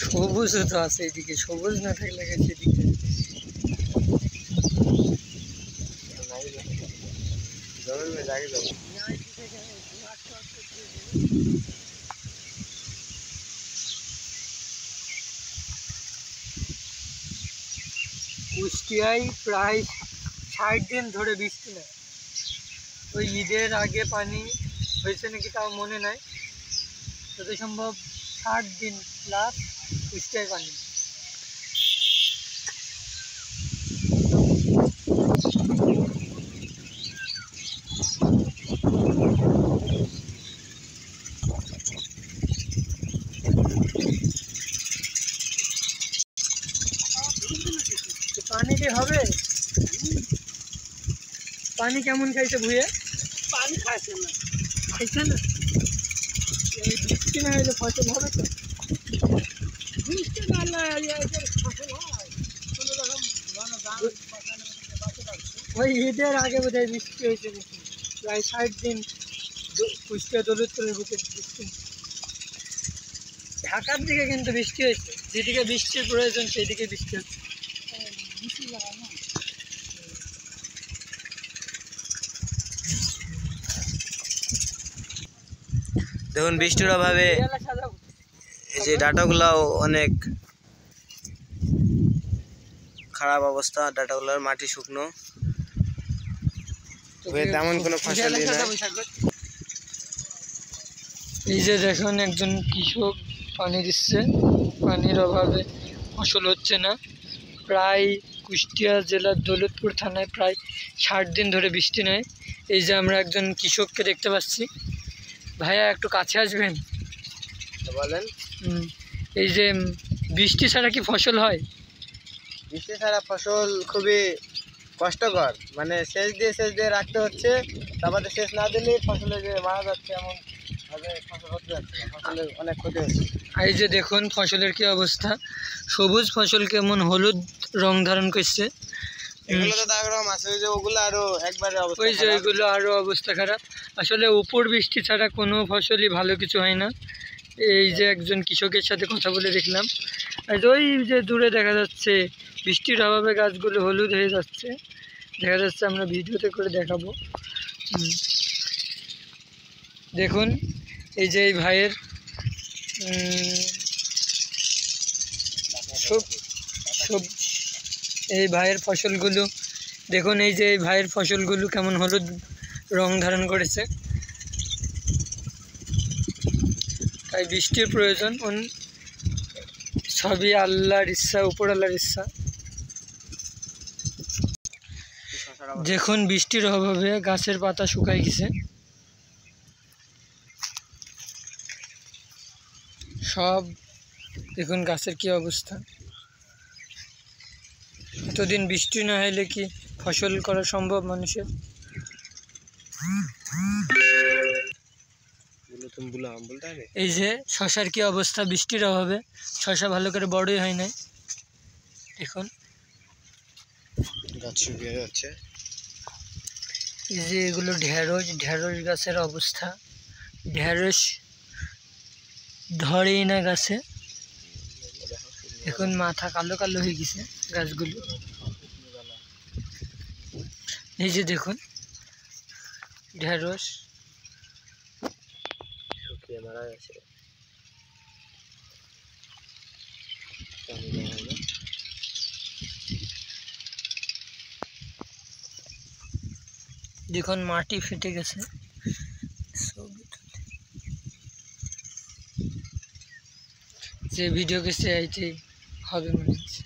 সবুজও তো আছে এদিকে, সবুজ না থাকলে সেদিকে কুষ্টিয়ায় প্রায় 60 দিন ধরে বৃষ্টি নেই। ওই ঈদের আগে পানি হয়েছে নাকি তাও মনে নাই, যত সম্ভব 60 দিন প্লাস কুষ্টিয়ায় পানি নেই। পানি কি হবে? পানি কেমন খাইছে ভুয়ে? পানি খাইছে না, খাইছে না। এই বৃষ্টি না হলে ফসল হবে তো? বৃষ্টি না হলে ফসল হয় কোনো রকম। ওই ঈদের আগে বোধহয় বৃষ্টি হয়েছে নাকি, প্রায় 60 দিন কুষ্টিয়া দৌলতপুরের বুকে বৃষ্টি। ঢাকার দিকে কিন্তু বৃষ্টি হয়েছে, যেদিকে বৃষ্টির প্রয়োজন সেই দিকে বৃষ্টি হচ্ছে। দেখুন বৃষ্টির অভাবে এই যে ডাটাগুলাও অনেক খারাপ অবস্থা, ডাটাগুলোর মাটি শুকনো, তেমন কোনো ফসলই নাই। এই যে দেখুন একজন কৃষক পানি দিচ্ছে, পানির অভাবে ফসল হচ্ছে না। প্রায় কুষ্টিয়া জেলার দৌলতপুর থানায় প্রায় 60 দিন ধরে বৃষ্টি নেই। এই যে আমরা একজন কৃষককে দেখতে পাচ্ছি। ভাইয়া একটু কাছে আসবেন, বলেন। এই যে বৃষ্টি ছাড়া কি ফসল হয়? বৃষ্টি ছাড়া ফসল খুবই কষ্টকর, মানে সেচ দিয়ে রাখতে হচ্ছে, তারপরে সেচ না দিলে ফসলে যে মারা যাচ্ছে, এমন ভাবে ফসল হতে যাচ্ছে, ফসলের অনেক ক্ষতি হচ্ছে। এই যে দেখুন ফসলের কি অবস্থা, সবুজ ফসল কেমন হলুদ রং ধারণ করছে। এগুলো তো দাগরম আছে, ওই যে ওগুলো আরো একবারে অবস্থা, ওই যে ওইগুলো আরো অবস্থা খারাপ। আসলে উপর বৃষ্টি ছাড়া কোনো ফসলই ভালো কিছু হয় না। এই যে একজন কৃষকের সাথে কথা বলে দেখলাম, ওই যে দূরে দেখা যাচ্ছে বৃষ্টির অভাবে গাছগুলো হলুদ হয়ে যাচ্ছে, দেখা যাচ্ছে। আমরা ভিডিওতে করে দেখাবো। দেখুন এই যে এই ভাইয়ের এই ভাইয়ের ফসলগুলো দেখুন, এই যে এই ভাইয়ের ফসলগুলো কেমন হলুদ রং ধারণ করেছে। তাই বৃষ্টির প্রয়োজন, সবই আল্লাহর ইচ্ছা, উপর আল্লাহর ইচ্ছা। দেখুন বৃষ্টির অভাবে গাছের পাতা শুকায় গেছে সব। দেখুন গাছের কি অবস্থা। এতদিন বৃষ্টি না হলে কি ফসল করা সম্ভব মানুষের? এই যে শশার কি অবস্থা, বৃষ্টির অভাবে শশা ভালো করে বড়ই হয় নাই। দেখুন গাছ শুকিয়ে যাচ্ছে। এই যে এগুলো ঢেঁড়স গাছের অবস্থা, ঢেঁড়স ধরেই না গাছে। এখন মাথা কালো কালো হয়ে গেছে গাছগুলো। এই যে দেখুন ঢেঁড়স শুকিয়ে মারা গেছে। দেখুন মাটি ফেটে গেছে। যে ভিডিও গেছে এইটাই হবে মনে হচ্ছে।